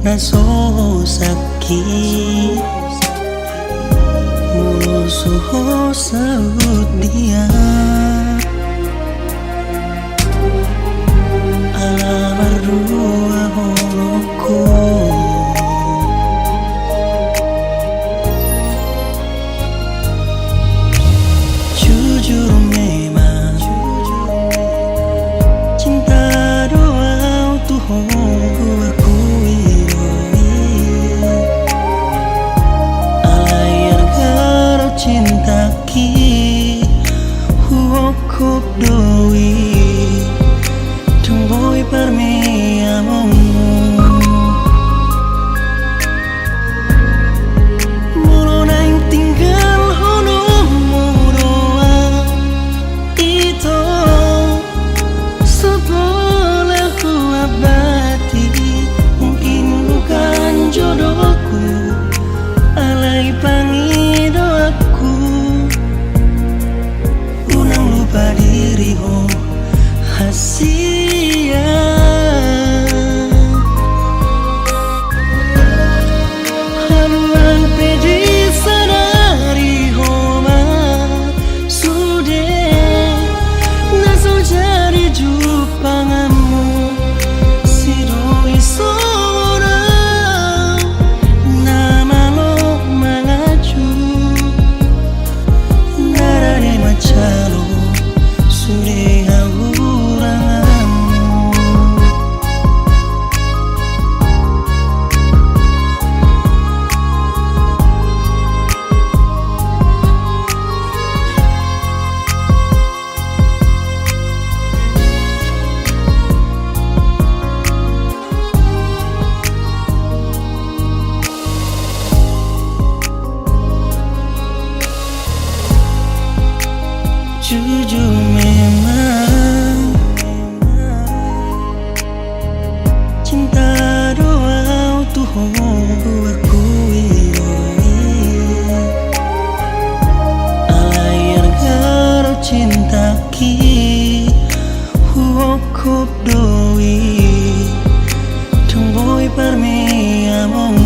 naso sakit musuh saut dia alamar dua holoko jujur memang cinta doa untuk aku cinta ki huok doi tungboy parmi among mulu nang tinggal hono doa itu sebelah abadi mungkin bukan jodohku alai pangi doaku unang lupa diri ho hasia haluan pedi sadari ho ma sude naso jari jupangamu sidoi seorang nama lo mengaju narane macalo sude jujur memang cinta doa untuk aku alayar garo cinta ki huok doi tungboy parmi among